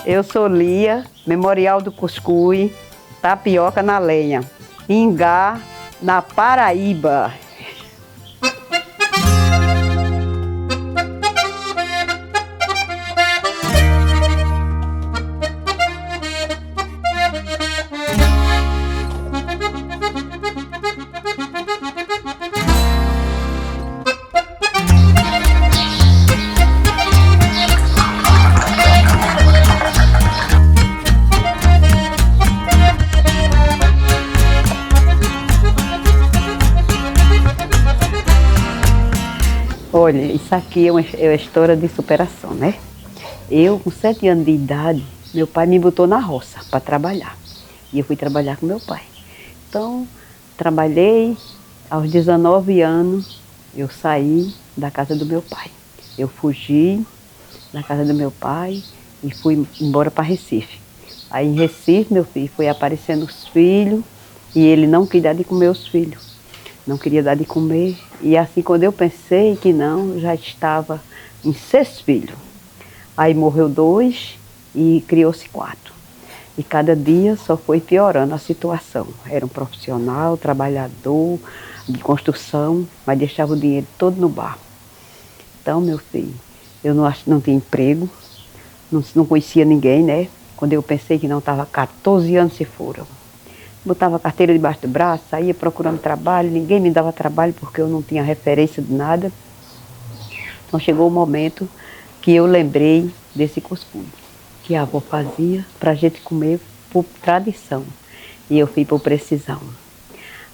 Eu sou Lia, Memorial do Cuscuz, tapioca na lenha, Ingá, na Paraíba. Olha, isso aqui é uma história de superação, né? Eu, com 7 anos de idade, meu pai me botou na roça para trabalhar. E eu fui trabalhar com meu pai. Então, trabalhei, aos 19 anos, eu saí da casa do meu pai. Eu fugi da casa do meu pai e fui embora para Recife. Aí em Recife, meu filho, foi aparecendo os filhos e ele não queria dar de comer os filhos. Não queria dar de comer. E assim, quando eu pensei que não, já estava em 6 filhos. Aí morreu 2 e criou-se 4. E cada dia só foi piorando a situação. Era um profissional, trabalhador de construção, mas deixava o dinheiro todo no bar. Então, meu filho, eu não tinha emprego, não conhecia ninguém, né? Quando eu pensei que não, estava 14 anos se foram. Botava a carteira debaixo do braço, saía procurando trabalho, ninguém me dava trabalho porque eu não tinha referência de nada. Então chegou o momento que eu lembrei desse cuscuz, que a avó fazia para a gente comer por tradição. E eu fui por precisão.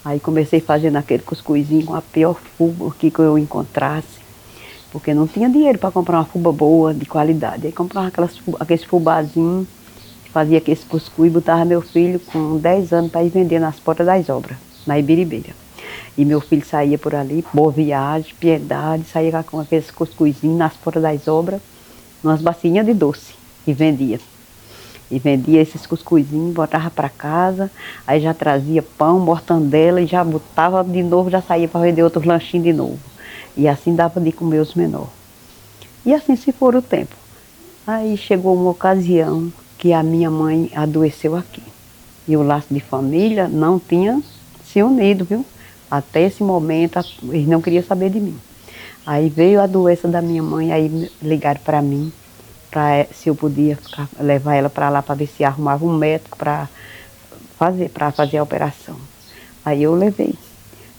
Aí comecei fazendo aquele cuscuzinho com a pior fuba que eu encontrasse, porque não tinha dinheiro para comprar uma fuba boa, de qualidade. Aí comprava aqueles fubazinhos, fazia aquele cuscuz e botava meu filho com 10 anos para ir vender nas portas das obras, na Ibiribeira. E meu filho saía por ali, Boa Viagem, Piedade, saía com aqueles cuscuzinhos nas portas das obras, umas bacinhas de doce, e vendia. E vendia esses cuscuzinhos, botava para casa, aí já trazia pão, mortandela, e já botava de novo, já saía para vender outros lanchinhos de novo. E assim dava de comer os menores. E assim se for o tempo. Aí chegou uma ocasião que a minha mãe adoeceu aqui. E o laço de família não tinha se unido, viu? Até esse momento, eles não queriam saber de mim. Aí veio a doença da minha mãe, aí ligaram para mim, se eu podia levar ela para lá para ver se arrumava um médico para fazer a operação. Aí eu levei.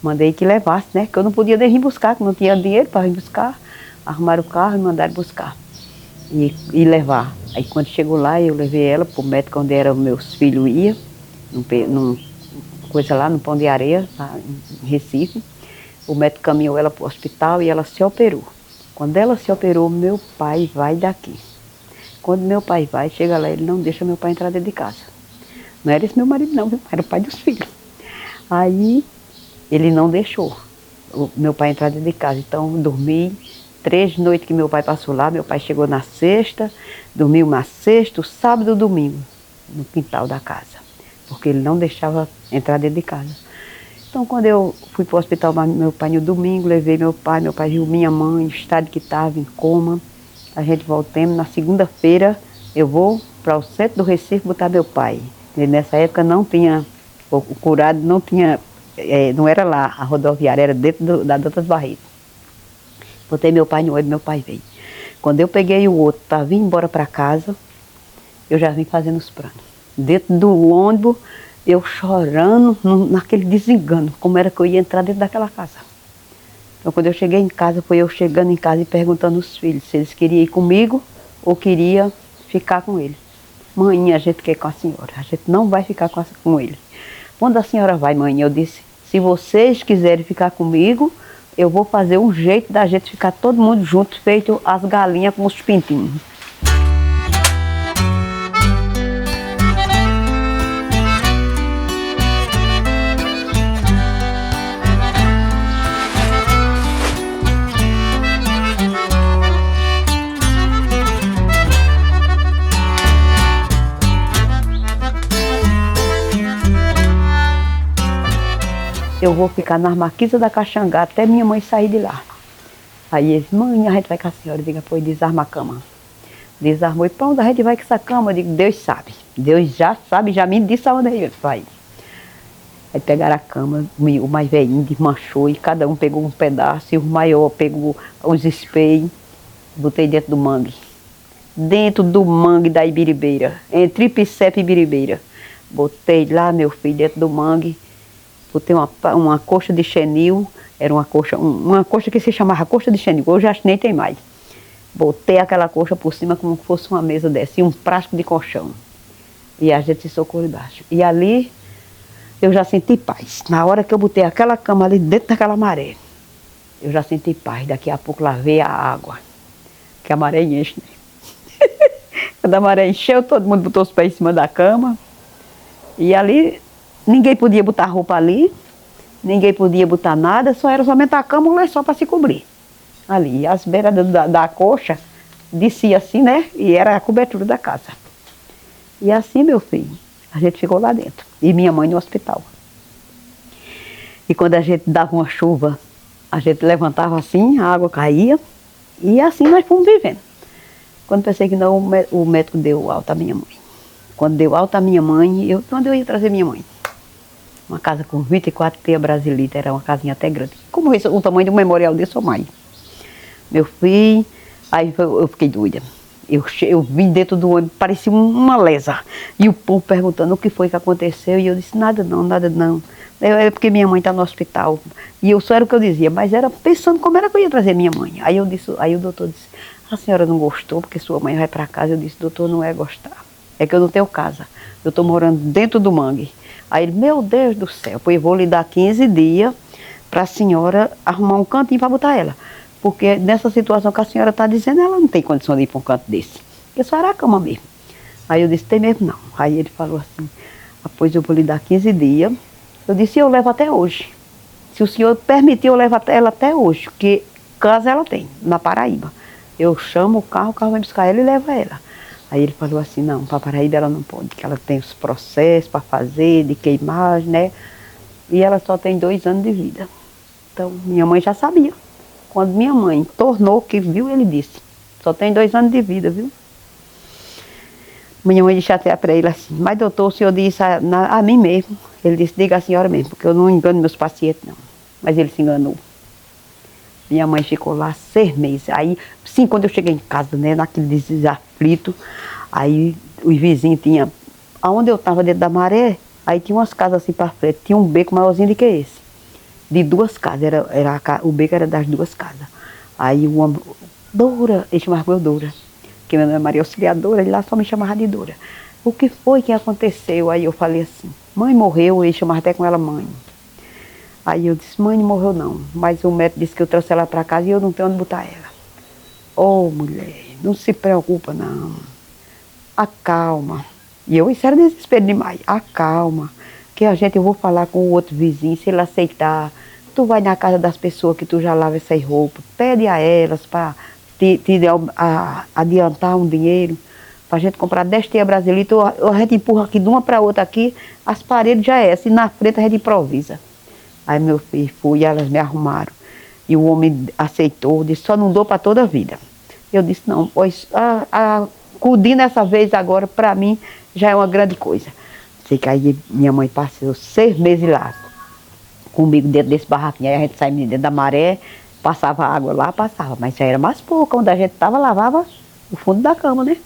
Mandei que levasse, né? Que eu não podia nem ir buscar, que não tinha dinheiro para ir buscar. Arrumaram o carro e mandaram buscar. E levar. Aí quando chegou lá, eu levei ela para o médico onde era meus filhos iam, coisa lá no Pão de Areia, lá em Recife. O médico caminhou ela para o hospital e ela se operou. Quando ela se operou, meu pai vai daqui. Quando meu pai vai, chega lá, ele não deixa meu pai entrar dentro de casa. Não era esse meu marido não, viu? Era o pai dos filhos. Aí ele não deixou o meu pai entrar dentro de casa, então dormi 3 noites que meu pai passou lá. Meu pai chegou na sexta, dormiu na sexta, sábado e domingo, no quintal da casa, porque ele não deixava entrar dentro de casa. Então, quando eu fui para o hospital, meu pai no domingo, levei meu pai viu minha mãe, o estado que estava, em coma. A gente voltamos, na segunda-feira eu vou para o centro do Recife botar meu pai. E nessa época não tinha, o curado não tinha, não era lá, a rodoviária era dentro da Dantas Barreto. Botei meu pai no ônibus, meu pai veio. Quando eu peguei o outro para vir embora para casa, eu já vim fazendo os planos. Dentro do ônibus, eu chorando, naquele desengano, como era que eu ia entrar dentro daquela casa. Então, quando eu cheguei em casa, foi eu chegando em casa e perguntando aos filhos se eles queriam ir comigo ou queriam ficar com ele. Mãe, a gente quer ir com a senhora, a gente não vai ficar com ele. Quando a senhora vai, mãe, eu disse, se vocês quiserem ficar comigo, eu vou fazer um jeito da gente ficar todo mundo junto, feito as galinhas com os pintinhos. Eu vou ficar nas Marquisas da Caxangá até minha mãe sair de lá. Aí eles, mãe, a gente vai com a senhora. Eu digo, pois desarma a cama. Desarmou e pronto, a gente vai com essa cama. Eu digo, Deus sabe. Deus já sabe, já me disse aonde a gente vai. Aí pegaram a cama, o mais velhinho desmanchou e cada um pegou um pedaço. E o maior pegou os espelhos, botei dentro do mangue. Dentro do mangue da Ibiribeira, entre Ipicepe e Ibiribeira. Botei lá, meu filho, dentro do mangue. Botei uma coxa de chenil, era uma coxa que se chamava coxa de chenil, hoje acho que nem tem mais. Botei aquela coxa por cima como se fosse uma mesa dessa, e um plástico de colchão. E a gente se socorreu embaixo. E ali eu já senti paz. Na hora que eu botei aquela cama ali dentro daquela maré, eu já senti paz. Daqui a pouco lá veio a água, que a maré enche, né? Quando a maré encheu, todo mundo botou os pés em cima da cama. E ali, ninguém podia botar roupa ali, ninguém podia botar nada, só era somente a cama e um lençol para se cobrir. Ali, as beiras da coxa, descia assim, né? E era a cobertura da casa. E assim, meu filho, a gente ficou lá dentro. E minha mãe no hospital. E quando a gente dava uma chuva, a gente levantava assim, a água caía. E assim nós fomos vivendo. Quando pensei que não, o médico deu alta à minha mãe. Quando deu alta à minha mãe, quando eu ia trazer minha mãe? Uma casa com 24 teias brasileiras, era uma casinha até grande. Como isso, o tamanho de um memorial desse ou mais. Meu filho, aí eu fiquei doida. Eu vim dentro do ônibus, parecia uma lesa. E o povo perguntando o que foi que aconteceu. E eu disse, nada não, nada não. É porque minha mãe está no hospital. E eu só era o que eu dizia, mas era pensando como era que eu ia trazer minha mãe. Aí o doutor disse, a senhora não gostou porque sua mãe vai para casa. Eu disse, doutor, não é gostar. É que eu não tenho casa. Eu estou morando dentro do mangue. Aí ele, meu Deus do céu, pois eu vou lhe dar 15 dias para a senhora arrumar um cantinho para botar ela. Porque nessa situação que a senhora está dizendo, ela não tem condição de ir para um canto desse. Porque só era a cama mesmo. Aí eu disse, tem mesmo não. Aí ele falou assim, pois eu vou lhe dar 15 dias. Eu disse, eu levo até hoje. Se o senhor permitir, eu levo ela até hoje. Porque casa ela tem, na Paraíba. Eu chamo o carro vai buscar ela e leva ela. Aí ele falou assim, não, para Paraíba ela não pode, que ela tem os processos para fazer, de queimagem, né? E ela só tem 2 anos de vida. Então, minha mãe já sabia. Quando minha mãe tornou, que viu, ele disse, só tem 2 anos de vida, viu? Minha mãe disse até para ele assim, mas doutor, o senhor disse a mim mesmo. Ele disse, diga a senhora mesmo, porque eu não engano meus pacientes, não. Mas ele se enganou. Minha mãe ficou lá 6 meses. Aí, sim, quando eu cheguei em casa, né, naquele desaflito, aí os vizinhos tinham, aonde eu estava dentro da maré, aí tinha umas casas assim para frente, tinha um beco maiorzinho do que esse, de 2 casas, o beco era das 2 casas. Aí uma Dora, ele chamava eu Dora, que meu nome é Maria Auxiliadora, ele lá só me chamava de Dora. O que foi que aconteceu? Aí eu falei assim, mãe morreu, ele chamava até com ela mãe. Aí eu disse, mãe não morreu não, mas o médico disse que eu trouxe ela para casa e eu não tenho onde botar ela. Oh, mulher, não se preocupa não, acalma. E isso era desespero demais, acalma, que eu vou falar com o outro vizinho, se ele aceitar, tu vai na casa das pessoas que tu já lava essas roupas, pede a elas para te adiantar um dinheiro, para a gente comprar 10 teias brasileiras, a gente empurra aqui de uma para outra aqui, as paredes já é essa, e na frente a gente improvisa. Aí meu filho foi e elas me arrumaram. E o homem aceitou, disse, só não dou para toda a vida. Eu disse, não, pois acudir nessa vez agora, para mim, já é uma grande coisa. Sei que aí minha mãe passou 6 meses lá, comigo dentro desse barraquinho. Aí a gente saía dentro da maré, passava água lá, passava. Mas já era mais pouco, onde a gente estava, lavava o fundo da cama, né?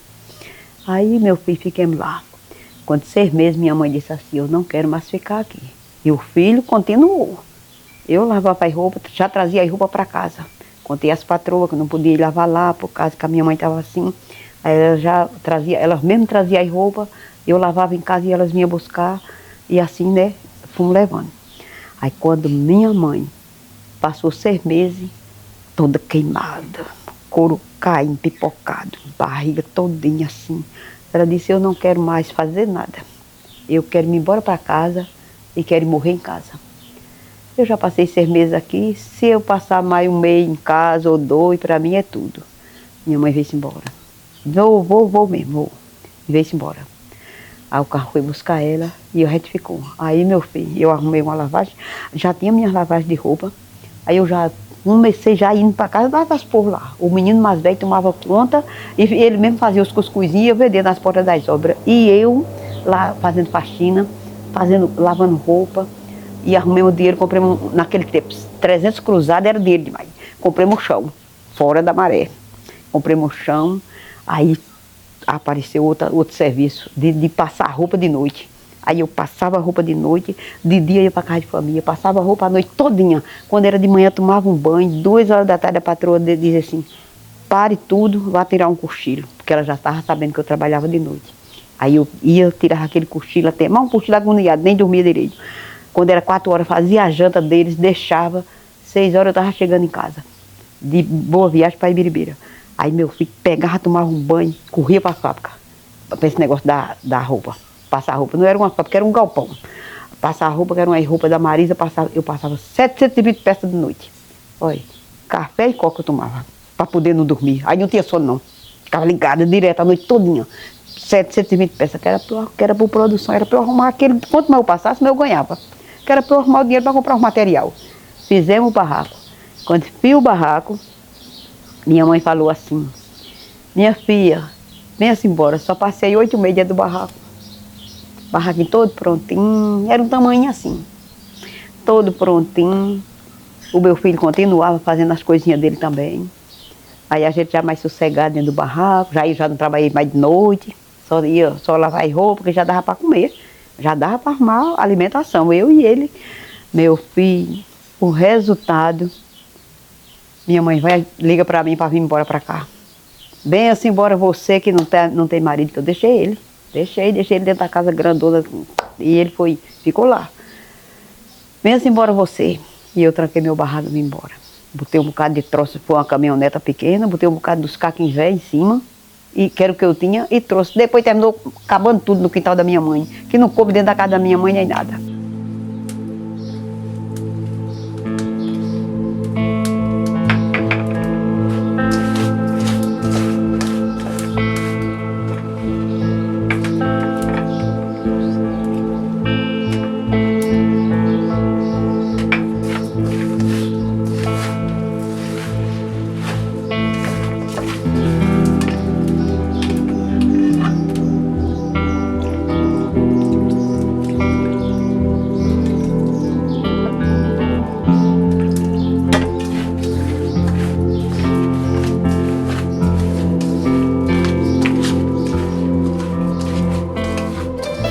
Aí meu filho, fiquemos lá. Quando 6 meses, minha mãe disse assim, eu não quero mais ficar aqui. E o filho continuou. Eu lavava as roupas, já trazia as roupas para casa. Contei às patroas que eu não podia ir lavar lá, por causa que a minha mãe estava assim. Aí elas mesmo traziam as roupas, eu lavava em casa e elas vinham buscar. E assim, né, fomos levando. Aí quando minha mãe passou 6 meses, toda queimada, couro caindo, pipocado, barriga todinha assim. Ela disse, eu não quero mais fazer nada. Eu quero ir embora para casa e quero morrer em casa. Eu já passei 6 meses aqui, se eu passar mais um mês em casa ou 2, para mim é tudo. Minha mãe veio-se embora. Vou mesmo, vou. Veio-se embora. Aí o carro foi buscar ela e a gente ficou. Aí meu filho, eu arrumei uma lavagem, já tinha minhas lavagens de roupa, aí eu já comecei já indo para casa das povo lá. O menino mais velho tomava conta e ele mesmo fazia os cuscuzinhos e ia vender nas portas das obras. E eu lá fazendo faxina, lavando roupa. E arrumei o dinheiro, comprei naquele tempo, 300 cruzados era dinheiro demais. Comprei um chão, fora da maré. Comprei um chão, aí apareceu outro serviço de passar roupa de noite. Aí eu passava roupa de noite, de dia ia para casa de família, passava roupa a noite todinha. Quando era de manhã tomava um banho, 2 horas da tarde a patroa dizia assim, pare tudo, vá tirar um cochilo, porque ela já estava sabendo que eu trabalhava de noite. Aí eu ia tirar aquele cochilo até, mas um cochilo agoniado, nem dormia direito. Quando era 4 horas, fazia a janta deles, deixava, 6 horas eu estava chegando em casa, de Boa Viagem para Ibiribeira. Aí meu filho pegava, tomava um banho, corria para a fábrica, para esse negócio da roupa. Passar roupa, não era uma fábrica, era um galpão. Passar roupa, que era uma roupa da Marisa, eu passava 720 peças de noite. Olha, café e coca eu tomava, para poder não dormir. Aí não tinha sono não, ficava ligada direto a noite todinha. 720 peças, que era por produção, era para eu arrumar aquele, quanto mais eu passasse, mais eu ganhava. Que era para eu arrumar o dinheiro para comprar o material. Fizemos o barraco. Quando fiz o barraco, minha mãe falou assim, minha filha, venha-se embora, só passei 8 meses dentro do barraco. Barraquinho todo prontinho, era um tamanho assim, todo prontinho. O meu filho continuava fazendo as coisinhas dele também. Aí a gente já mais sossegado dentro do barraco, eu já não trabalhei mais de noite, só lavar roupa, porque já dava para comer, já dava para arrumar alimentação, eu e ele. Meu filho, o resultado, minha mãe liga para mim para vir embora para cá. Venha-se embora você que não tem marido, que eu deixei ele. Deixei ele dentro da casa grandona e ele ficou lá. Venha-se embora você. E eu tranquei meu barraco e vim embora. Botei um bocado de troço, foi uma caminhoneta pequena, botei um bocado dos caquinhos velhos em cima, e que era o que eu tinha, e trouxe. Depois terminou acabando tudo no quintal da minha mãe, que não coube dentro da casa da minha mãe nem nada.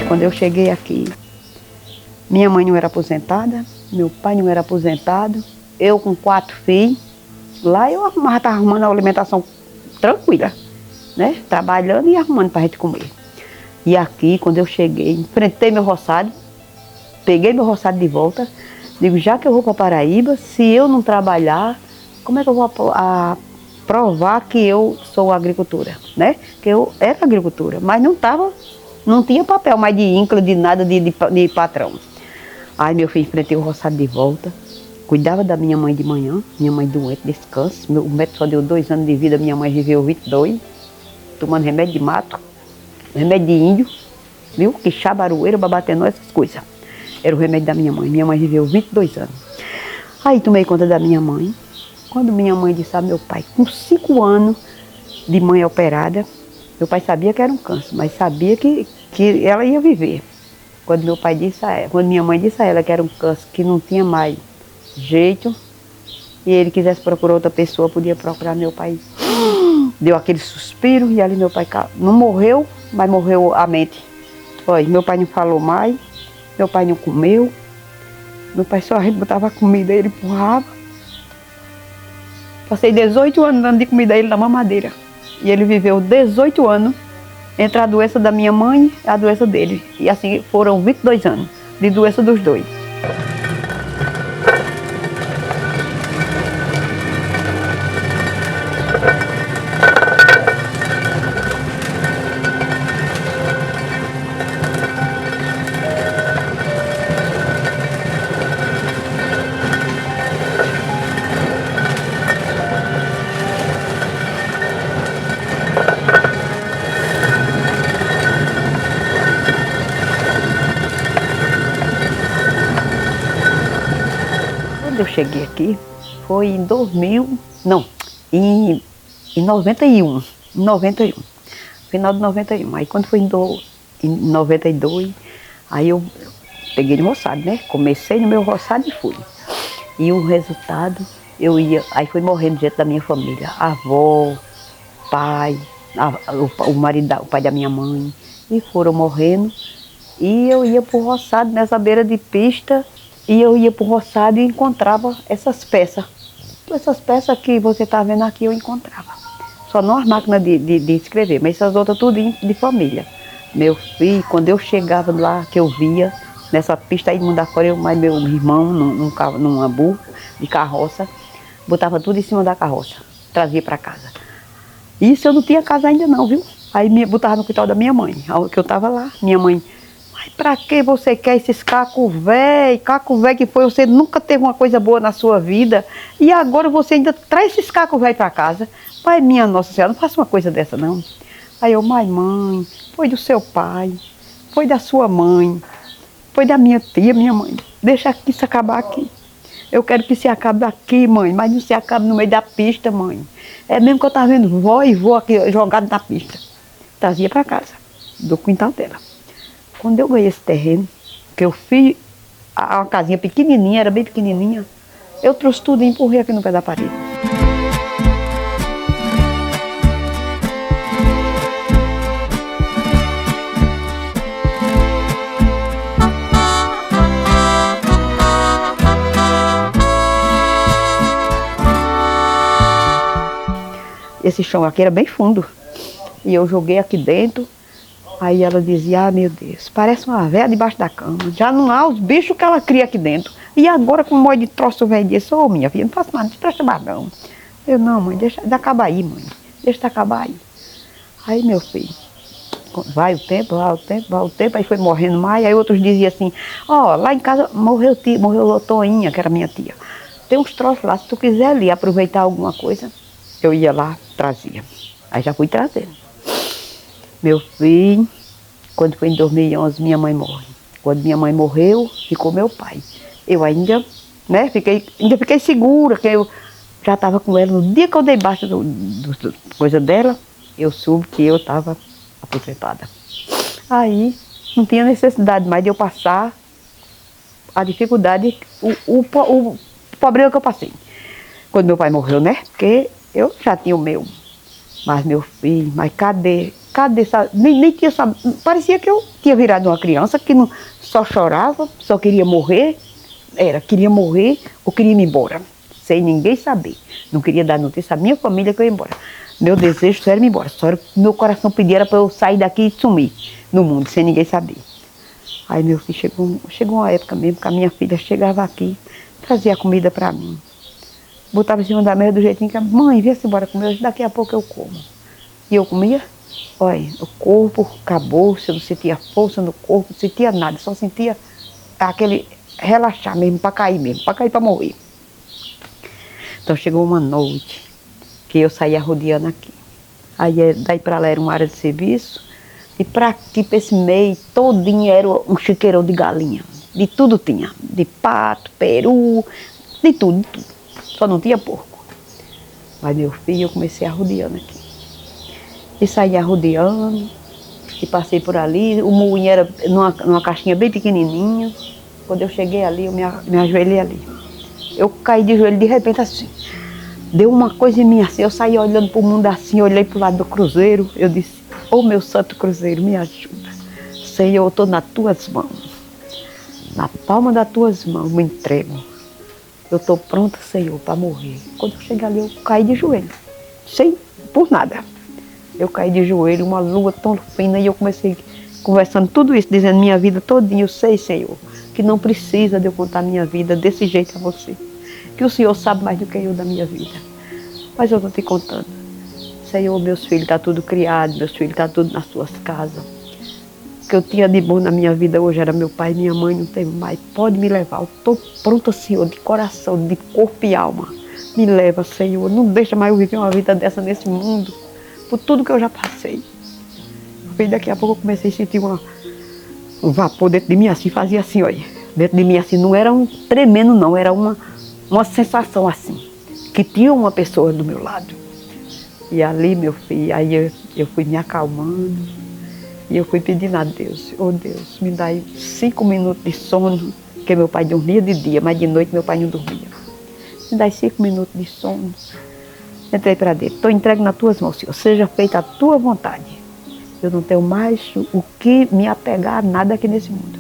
Quando eu cheguei aqui, minha mãe não era aposentada, meu pai não era aposentado, eu com 4 filhos, lá eu estava arrumando a alimentação tranquila, né? Trabalhando e arrumando para a gente comer. E aqui, quando eu cheguei, enfrentei meu roçado, peguei meu roçado de volta, digo, já que eu vou para Paraíba, se eu não trabalhar, como é que eu vou provar que eu sou agricultora, né? Que eu era agricultora, mas não tinha papel mais de INCRA, de nada, de patrão. Aí meu filho, enfrentei o roçado de volta, cuidava da minha mãe de manhã, minha mãe doente, descanso, o médico só deu 2 anos de vida, minha mãe viveu 22, tomando remédio de mato, remédio de índio, viu? Que chabarueira, babatenó, essas coisas. Era o remédio da minha mãe viveu 22 anos. Aí tomei conta da minha mãe, quando minha mãe disse a meu pai, com 5 anos de mãe operada, meu pai sabia que era um câncer, mas sabia que ela ia viver. Quando minha mãe disse a ela que era um câncer, que não tinha mais jeito, e ele quisesse procurar outra pessoa, podia procurar. Meu pai deu aquele suspiro, e ali meu pai não morreu, mas morreu a mente. Olha, meu pai não falou mais, meu pai não comeu, meu pai só botava a comida, ele empurrava. Passei 18 anos dando de comida a ele na mamadeira. E ele viveu 18 anos entre a doença da minha mãe e a doença dele. E assim foram 22 anos de doença dos dois. Quando eu cheguei aqui, foi em 2000, não, em 91, 91, final de 91. Aí quando foi em 92, aí eu peguei no roçado, né? Comecei no meu roçado e fui. E o resultado, aí fui morrendo gente da minha família, avó, pai, o marido, o pai da minha mãe, e foram morrendo. E eu ia pro roçado nessa beira de pista, e eu ia pro roçado e encontrava essas peças. Essas peças que você está vendo aqui eu encontrava. Só não as máquinas de escrever, mas essas outras tudo de família. Meu filho, quando eu chegava lá, que eu via, nessa pista aí de mundo afora, eu mais meu irmão, num ambu de carroça, botava tudo em cima da carroça, trazia para casa. Isso eu não tinha casa ainda não, viu? Aí me botava no quintal da minha mãe, que eu estava lá, minha mãe, mas pra que você quer esses cacos velho que foi, você nunca teve uma coisa boa na sua vida, e agora você ainda traz esses cacos velho para casa? Pai, minha Nossa Senhora, não faça uma coisa dessa não. Aí eu, mãe, foi do seu pai, foi da sua mãe, foi da minha tia, minha mãe, deixa isso acabar aqui. Eu quero que se acabe aqui, mãe, mas não se acabe no meio da pista, mãe. É mesmo que eu estava vendo vó e vô aqui jogado na pista. Trazia para casa, do quintal dela. Quando eu ganhei esse terreno, que eu fiz uma casinha pequenininha, era bem pequenininha, eu trouxe tudo e empurrei aqui no pé da parede. Esse chão aqui era bem fundo. E eu joguei aqui dentro. Aí ela dizia, meu Deus, parece uma véia debaixo da cama. Já não há os bichos que ela cria aqui dentro. E agora com um monte de troço velho disse, minha filha, não faça mais, não presta mais não. Eu, não, mãe, deixa de acabar aí, mãe. Deixa de acabar aí. Aí, meu filho, vai o tempo, aí foi morrendo mais. Aí outros diziam assim, lá em casa morreu Toinha, que era minha tia. Tem uns troços lá, se tu quiser ali aproveitar alguma coisa, eu ia lá, trazia. Aí já fui trazendo. Meu filho, quando foi em 2011, minha mãe morre. Quando minha mãe morreu, ficou meu pai. Eu ainda, né, fiquei segura, que eu já estava com ela. No dia que eu dei baixa do coisa dela, eu soube que eu estava aposentada. Aí, não tinha necessidade mais de eu passar a dificuldade, o problema que eu passei. Quando meu pai morreu, né, porque eu já tinha o meu. Mas meu filho, mas cadê, nem tinha sabido, parecia que eu tinha virado uma criança que não, só chorava, só queria morrer, queria morrer ou queria ir embora, sem ninguém saber. Não queria dar notícia à minha família que eu ia embora. Meu desejo só era ir embora, só era, meu coração pedia era para eu sair daqui e sumir no mundo, sem ninguém saber. Aí meu filho chegou uma época mesmo que a minha filha chegava aqui, trazia comida para mim. Botava em cima da mesa do jeitinho que a mãe vinha-se embora comer, daqui a pouco eu como. E eu comia, olha, o corpo acabou, eu não sentia força no corpo, não sentia nada, só sentia aquele relaxar mesmo, para cair para morrer. Então chegou uma noite que eu saía rodeando aqui. Aí daí para lá era uma área de serviço, e para aqui, para esse meio, todinho era um chiqueirão de galinha. De tudo tinha, de pato, peru, de tudo. Só não tinha porco. Mas meu filho, eu comecei a rodeando aqui. E saí rodeando, e passei por ali. O moinho era numa caixinha bem pequenininha. Quando eu cheguei ali, eu me ajoelhei ali. Eu caí de joelho de repente assim. Deu uma coisa em mim assim, eu saí olhando para o mundo assim, olhei para o lado do cruzeiro. Eu disse, meu santo cruzeiro, me ajuda. Senhor, eu estou nas tuas mãos. Na palma das tuas mãos, me entrego. Eu estou pronta, Senhor, para morrer. Quando eu cheguei ali, eu caí de joelho. Sem, por nada. Eu caí de joelho, uma lua tão fina, e eu comecei conversando tudo isso, dizendo minha vida todinha. Eu sei, Senhor, que não precisa de eu contar minha vida desse jeito a você. Que o Senhor sabe mais do que eu da minha vida. Mas eu estou te contando. Senhor, meus filhos estão tudo criados, meus filhos estão tudo nas suas casas. O que eu tinha de bom na minha vida hoje era meu pai e minha mãe, não teve mais. Pode me levar, eu estou pronta, Senhor, de coração, de corpo e alma. Me leva, Senhor, não deixa mais eu viver uma vida dessa nesse mundo, por tudo que eu já passei. E daqui a pouco eu comecei a sentir um vapor dentro de mim assim, fazia assim, olha. Dentro de mim assim, não era um tremendo não, era uma sensação assim. que tinha uma pessoa do meu lado. E ali, meu filho, aí eu fui me acalmando e eu fui pedindo a Deus, oh Deus, me dá aí 5 minutos de sono, porque meu pai dormia de dia, mas de noite meu pai não dormia. Me dá aí 5 minutos de sono. Entrei para dentro, estou entregue nas tuas mãos, Senhor, seja feita a tua vontade. Eu não tenho mais o que me apegar a nada aqui nesse mundo.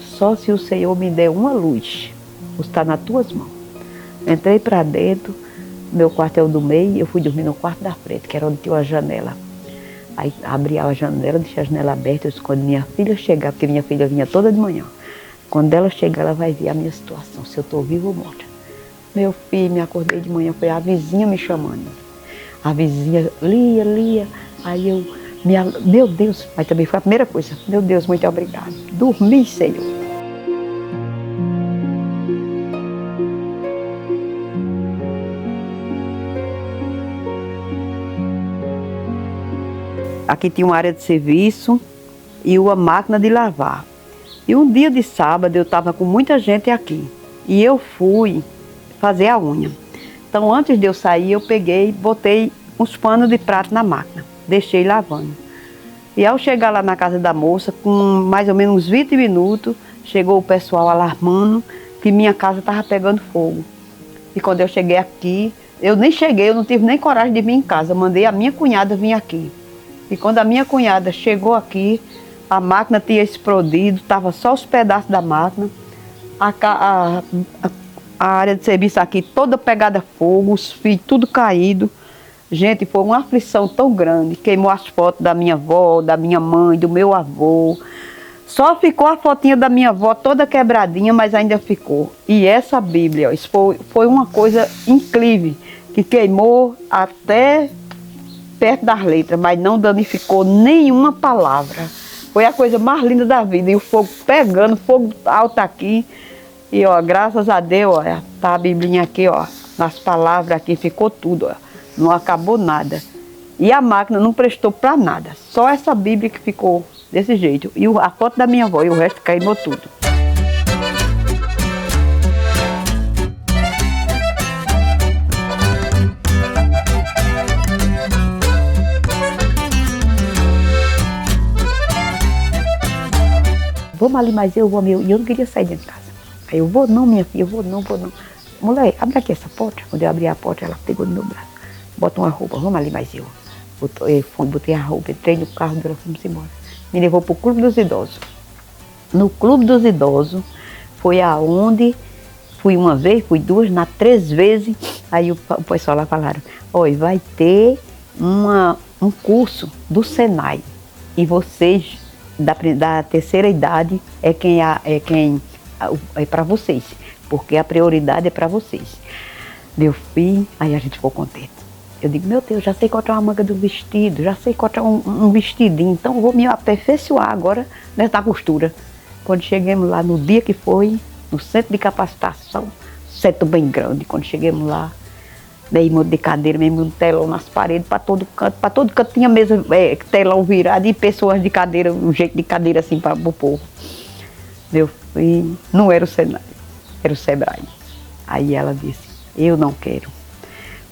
Só se o Senhor me der uma luz, está nas tuas mãos. Entrei para dentro, meu quarto é o do meio, eu fui dormir no quarto da frente, que era onde tinha uma janela. Aí abri a janela, deixei a janela aberta, eu escondi minha filha chegar, porque minha filha vinha toda de manhã. Quando ela chegar, ela vai ver a minha situação, se eu estou viva ou morta. Meu filho, me acordei de manhã, foi a vizinha me chamando. A vizinha, Lia, aí eu, meu Deus, mas também foi a primeira coisa, meu Deus, muito obrigada. Dormi, Senhor. Aqui tinha uma área de serviço e uma máquina de lavar. E um dia de sábado eu estava com muita gente aqui e eu fui fazer a unha. Então antes de eu sair eu peguei, botei uns panos de prato na máquina, deixei lavando. E ao chegar lá na casa da moça, com mais ou menos uns 20 minutos, chegou o pessoal alarmando que minha casa estava pegando fogo. E quando eu cheguei aqui, eu nem cheguei, eu não tive nem coragem de vir em casa, eu mandei a minha cunhada vir aqui. E quando a minha cunhada chegou aqui, a máquina tinha explodido, estava só os pedaços da máquina, a área de serviço aqui toda pegada a fogo, os fios tudo caído. Gente, foi uma aflição tão grande, queimou as fotos da minha avó, da minha mãe, do meu avô. Só ficou a fotinha da minha avó toda quebradinha, mas ainda ficou. E essa Bíblia, isso foi uma coisa incrível, que queimou até perto das letras, mas não danificou nenhuma palavra. Foi a coisa mais linda da vida. E o fogo pegando, fogo alto aqui. E ó, graças a Deus, ó, tá a Biblinha aqui, ó, nas palavras aqui, ficou tudo, ó, não acabou nada. E a máquina não prestou para nada. Só essa Bíblia que ficou desse jeito. E a foto da minha avó, e o resto queimou tudo. Vamos ali, mas eu vou, e eu não queria sair dentro de casa. Aí eu vou não, minha filha, eu vou não. Mulher, abre aqui essa porta. Quando eu abri a porta, ela pegou no meu braço. Bota uma roupa, vamos ali, mas eu. Botei a roupa, entrei no carro dela, fomos embora. Me levou para o Clube dos Idosos. No Clube dos Idosos foi aonde fui uma vez, fui duas, 3 vezes. Aí o pessoal lá falaram, olha, vai ter um curso do Senai. E vocês da terceira idade é para vocês, porque a prioridade é para vocês. Meu filho, aí a gente ficou contente. Eu digo, meu Deus, já sei cortar uma manga do vestido, já sei cortar um vestidinho, então eu vou me aperfeiçoar agora nessa costura. Quando chegamos lá, no dia que foi, no centro de capacitação, centro bem grande, quando chegamos lá, meio de cadeira, mesmo de telão nas paredes, para todo canto tinha mesa, telão virado e pessoas de cadeira, um jeito de cadeira assim para o povo. Meu filho, não era o Senai, era o Sebrae. Aí ela disse, eu não quero,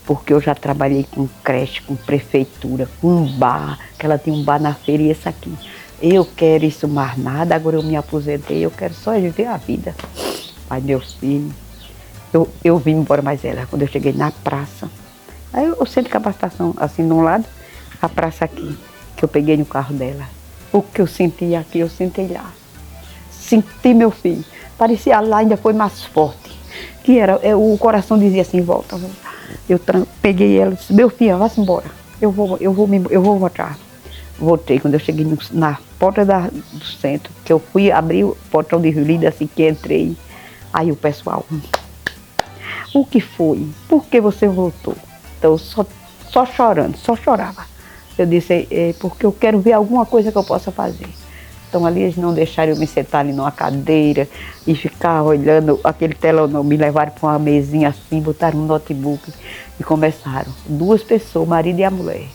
porque eu já trabalhei com creche, com prefeitura, com um bar, que ela tinha um bar na feira e esse aqui. Eu quero isso mais nada, agora eu me aposentei, eu quero só viver a vida. Aí meu filho, eu vim embora mais ela, quando eu cheguei na praça. Aí eu centro de capacitação, assim de um lado, a praça aqui, que eu peguei no carro dela. O que eu senti aqui, eu senti lá. Senti meu filho, parecia lá ainda foi mais forte. Que era, o coração dizia assim, volta. Eu peguei ela e disse, meu filho, vá-se embora, eu vou voltar. Voltei, quando eu cheguei na porta do centro, que eu fui abrir o portão de vidro assim que entrei. Aí o pessoal, o que foi? Por que você voltou? Então só chorando, só chorava. Eu disse, porque eu quero ver alguma coisa que eu possa fazer. Então ali eles não deixaram eu me sentar ali numa cadeira e ficar olhando aquele telão, não. Me levaram para uma mesinha assim, botaram um notebook e começaram. 2 pessoas, o marido e a mulher,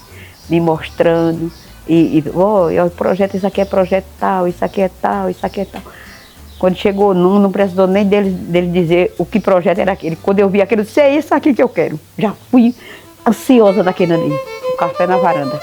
me mostrando. O projeto, isso aqui é projeto tal, isso aqui é tal, isso aqui é tal. Quando chegou não precisou nem dele dizer o que projeto era aquele. Quando eu vi aquilo, eu disse, é isso aqui que eu quero. Já fui ansiosa daquele ali, o café na varanda.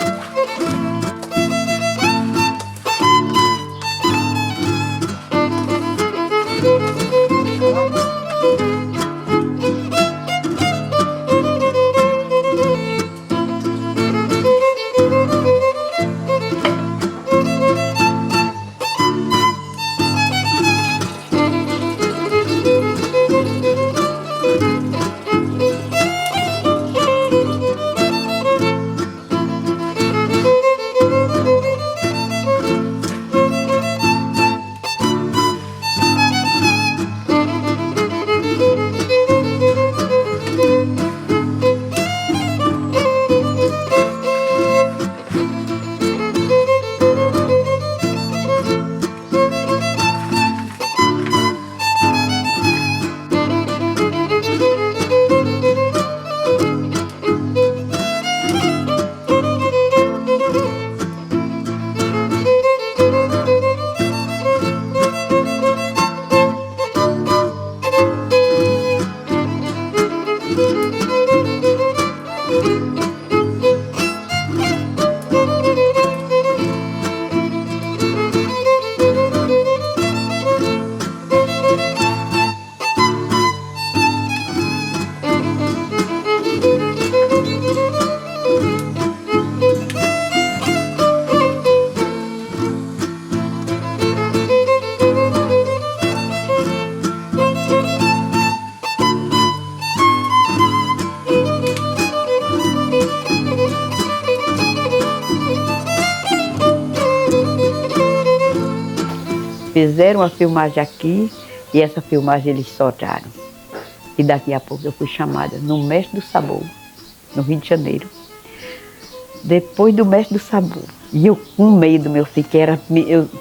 Fizeram uma filmagem aqui e essa filmagem eles soltaram. E daqui a pouco eu fui chamada no Mestre do Sabor, no Rio de Janeiro. Depois do Mestre do Sabor, e eu com medo, meu filho, que era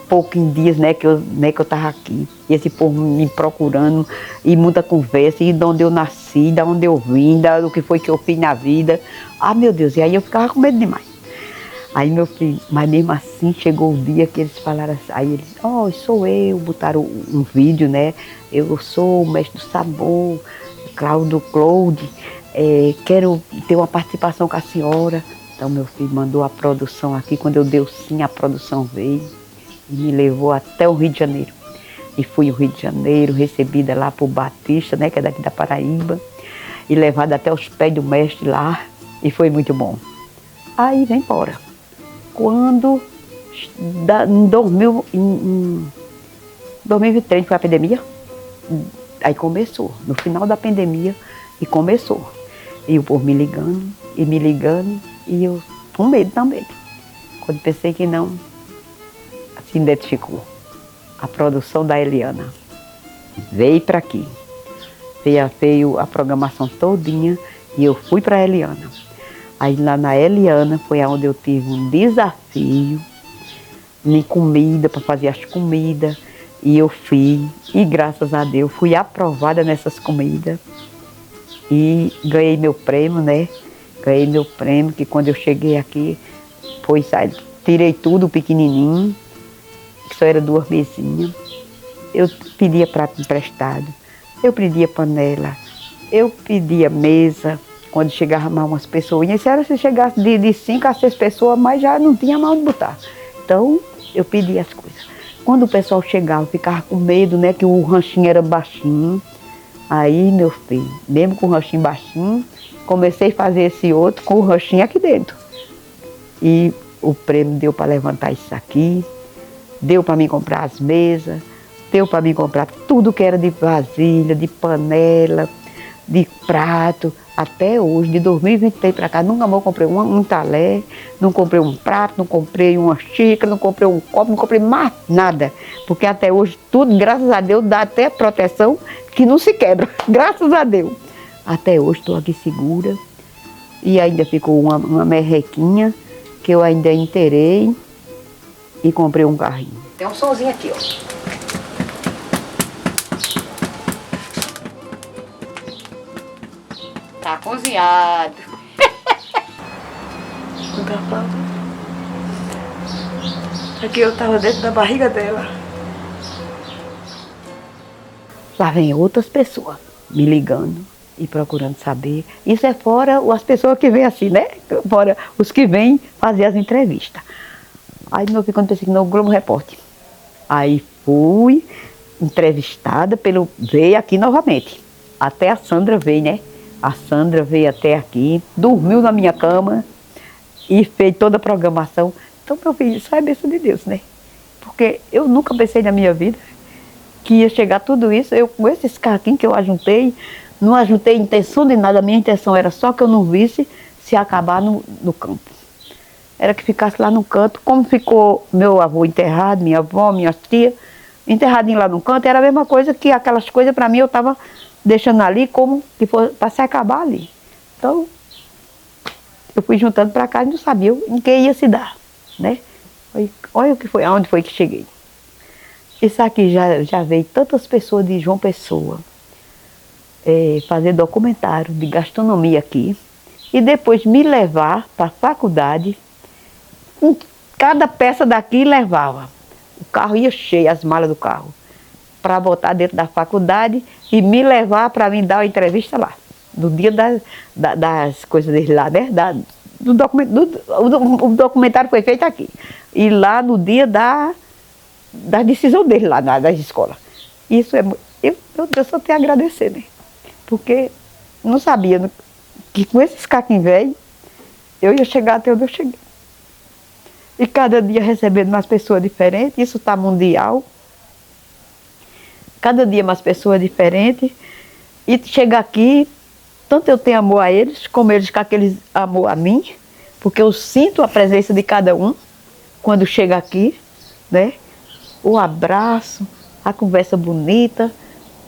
poucos dias, né, que eu estava aqui. E esse povo me procurando, e muita conversa, e de onde eu nasci, de onde eu vim, do que foi que eu fiz na vida. Ah, meu Deus, e aí eu ficava com medo demais. Aí meu filho, mas mesmo assim chegou o dia que eles falaram assim, aí eles, oh, sou eu, botaram um vídeo, né? Eu sou o Mestre do Sabor, Claude, quero ter uma participação com a senhora. Então meu filho mandou a produção aqui, quando eu dei o sim, a produção veio e me levou até o Rio de Janeiro. E fui ao Rio de Janeiro, recebida lá por Batista, né, que é daqui da Paraíba, e levada até os pés do mestre lá, e foi muito bom. Aí vem embora. Quando, em 2023, foi a pandemia, aí começou, no final da pandemia, e começou. E o povo me ligando, e eu com medo também. Quando pensei que não, se identificou. A produção da Eliana veio para aqui, veio a programação todinha, e eu fui para a Eliana. Aí lá na Eliana foi onde eu tive um desafio de comida, para fazer as comidas. E eu fiz, e graças a Deus fui aprovada nessas comidas. E ganhei meu prêmio, né? Ganhei meu prêmio, que quando eu cheguei aqui, tirei tudo pequenininho, que só era 2 mesinhas. Eu pedia prato emprestado, eu pedia panela, eu pedia mesa. Quando chegava mais umas pessoinhas, se chegasse de 5 a 6 pessoas, mas já não tinha mais onde botar. Então, eu pedia as coisas. Quando o pessoal chegava, eu ficava com medo, né, que o ranchinho era baixinho. Aí, meu filho, mesmo com o ranchinho baixinho, comecei a fazer esse outro com o ranchinho aqui dentro. E o prêmio deu para levantar isso aqui, deu para mim comprar as mesas, deu para mim comprar tudo que era de vasilha, de panela, de prato. Até hoje, de 2023 para cá, nunca mais comprei um talher, não comprei um prato, não comprei uma xícara, não comprei um copo, não comprei mais nada. Porque até hoje tudo, graças a Deus, dá até proteção que não se quebra. Graças a Deus. Até hoje estou aqui segura. E ainda ficou uma merrequinha que eu ainda inteirei e comprei um carrinho. Tem um solzinho aqui, ó. Tá cozinhado. Aqui eu tava dentro da barriga dela. Lá vem outras pessoas me ligando e procurando saber. Isso é fora as pessoas que vêm assim, né? Fora os que vêm fazer as entrevistas. Aí meu filho, quando pensei que no Globo Repórter. Aí fui entrevistada veio aqui novamente. Até a Sandra veio, né? A Sandra veio até aqui, dormiu na minha cama e fez toda a programação. Então, meu filho, isso é a bênção de Deus, né? Porque eu nunca pensei na minha vida que ia chegar tudo isso. Eu, com esses carquinhos que eu ajuntei, não ajuntei intenção de nada. A minha intenção era só que eu não visse se acabar no campo. Era que ficasse lá no canto, como ficou meu avô enterrado, minha avó, minha tia, enterradinho lá no canto, era a mesma coisa que aquelas coisas para mim eu estava deixando ali como que for para se acabar ali. Então, eu fui juntando para cá e não sabia em que ia se dar, né? Olha o que foi, aonde foi que cheguei. Isso aqui já veio tantas pessoas de João Pessoa fazer documentário de gastronomia aqui e depois me levar para a faculdade. Cada peça daqui levava. O carro ia cheio, as malas do carro, para botar dentro da faculdade e me levar para mim dar uma entrevista lá. No dia das coisas dele lá, né? O documentário foi feito aqui. E lá no dia da decisão dele lá das escolas. Isso eu só tenho a agradecer, né? Porque não sabia que com esses caquinhos velhos eu ia chegar até onde eu cheguei. E cada dia recebendo mais pessoas diferentes, isso está mundial. Cada dia mais pessoas diferentes. E chegar aqui, tanto eu tenho amor a eles, como eles com aqueles amor a mim, porque eu sinto a presença de cada um quando chega aqui, né? O abraço, a conversa bonita,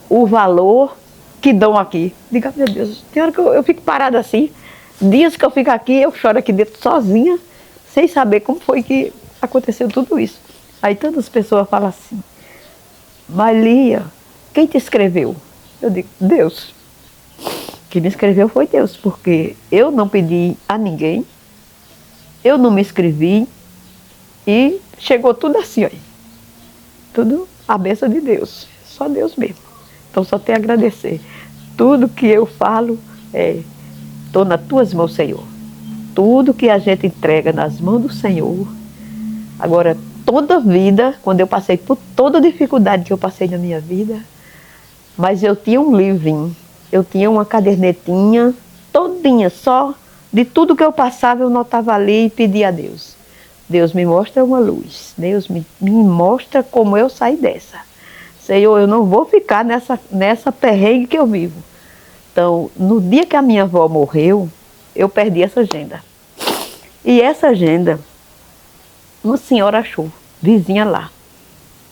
o valor que dão aqui. Diga, meu Deus, tem hora que eu fico parada assim, dias que eu fico aqui, eu choro aqui dentro sozinha, sem saber como foi que aconteceu tudo isso. Aí tantas pessoas falam assim, mas Lia, quem te escreveu? Eu digo, Deus. Quem me escreveu foi Deus, porque eu não pedi a ninguém, eu não me inscrevi e chegou tudo assim, ó. Tudo a bênção de Deus, só Deus mesmo. Então só tenho a agradecer. Tudo que eu falo estou nas tuas mãos, Senhor. Tudo que a gente entrega nas mãos do Senhor. Agora, toda a vida, quando eu passei por toda a dificuldade que eu passei na minha vida, mas eu tinha um livrinho, eu tinha uma cadernetinha todinha, só de tudo que eu passava eu notava ali e pedia a Deus. Deus me mostra uma luz, Deus me mostra como eu saí dessa. Senhor, eu não vou ficar nessa perrengue que eu vivo. Então, no dia que a minha avó morreu, eu perdi essa agenda. E essa agenda, uma senhora achou, vizinha lá.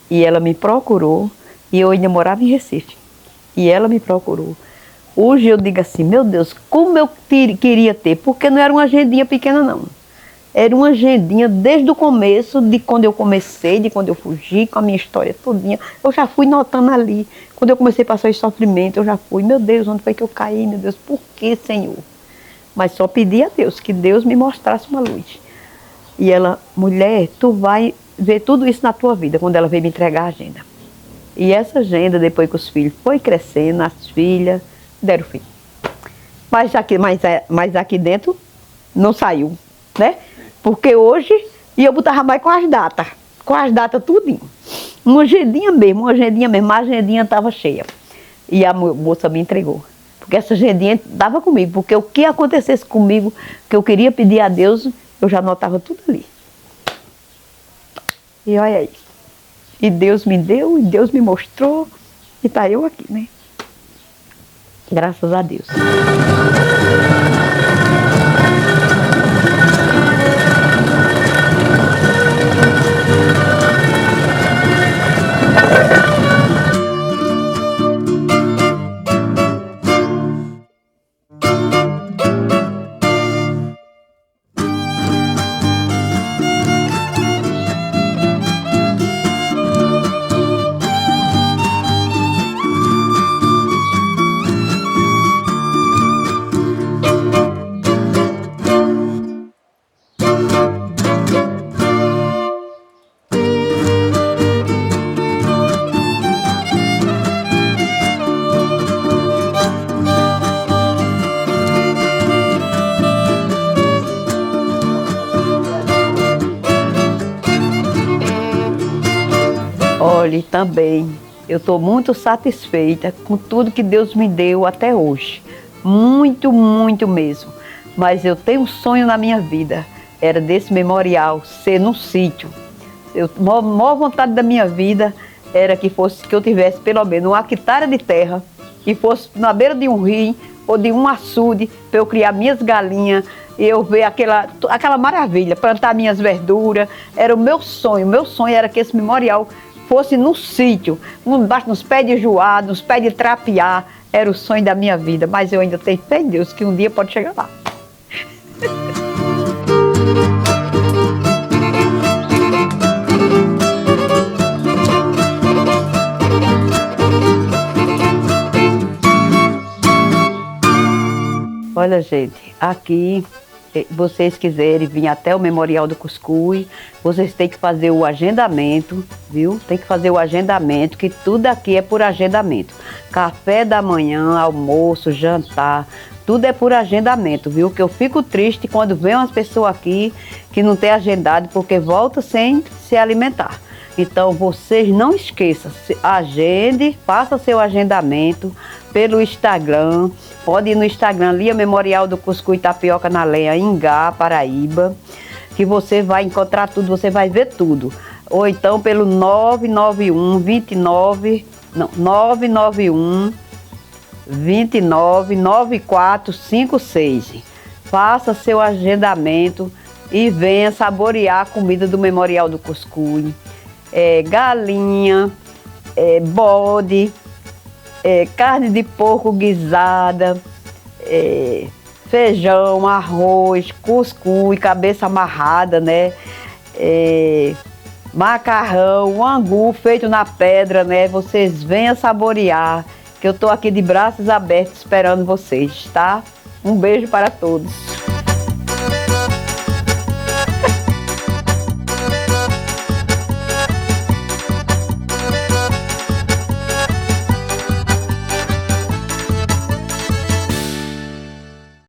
E ela me procurou, e eu ainda morava em Recife. E ela me procurou. Hoje eu digo assim, meu Deus, como eu queria ter, porque não era uma agendinha pequena não. Era uma agendinha desde o começo, de quando eu comecei, de quando eu fugi, com a minha história todinha. Eu já fui notando ali. Quando eu comecei a passar esse sofrimento, eu já fui, meu Deus, onde foi que eu caí, meu Deus, por que, Senhor? Mas só pedi a Deus, que Deus me mostrasse uma luz. E ela, mulher, tu vai ver tudo isso na tua vida, quando ela veio me entregar a agenda. E essa agenda, depois que os filhos foi crescendo, as filhas deram fim. Mas aqui dentro não saiu, né? Porque hoje, e eu botava mais com as datas tudinho. Uma agendinha mesmo, a agendinha estava cheia. E a moça me entregou. Porque essa agendinha estava comigo, porque o que acontecesse comigo, que eu queria pedir a Deus, eu já anotava tudo ali. E olha aí. E Deus me deu, e Deus me mostrou, e está eu aqui, né? Graças a Deus. Olhe, também, eu estou muito satisfeita com tudo que Deus me deu até hoje. Muito, muito mesmo. Mas eu tenho um sonho na minha vida, era desse memorial ser num sítio. A maior vontade da minha vida era que eu tivesse pelo menos uma hectare de terra, que fosse na beira de um rio ou de um açude, para eu criar minhas galinhas, e eu ver aquela maravilha, plantar minhas verduras. Era o meu sonho. O meu sonho era que esse memorial fosse no sítio, nos pés de joá, nos pés de trapear. Era o sonho da minha vida, mas eu ainda tenho fé em Deus que um dia pode chegar lá. Olha, gente, aqui, vocês quiserem vir até o Memorial do Cuscuz, vocês têm que fazer o agendamento, viu? Tem que fazer o agendamento, que tudo aqui é por agendamento. Café da manhã, almoço, jantar, tudo é por agendamento, viu? Que eu fico triste quando vem umas pessoas aqui que não tem agendado, porque volta sem se alimentar. Então, vocês não esqueçam, agende, faça seu agendamento pelo Instagram. Pode ir no Instagram, Lia Memorial do Cuscuz Tapioca na Lenha, Ingá, Paraíba, que você vai encontrar tudo, você vai ver tudo. Ou então pelo 991-29-9456. Faça seu agendamento e venha saborear a comida do Memorial do Cuscuz. Galinha, bode, carne de porco guisada, feijão, arroz, cuscuz, cabeça amarrada, né? Macarrão, angu feito na pedra, né? Vocês venham saborear, que eu tô aqui de braços abertos esperando vocês, tá? Um beijo para todos.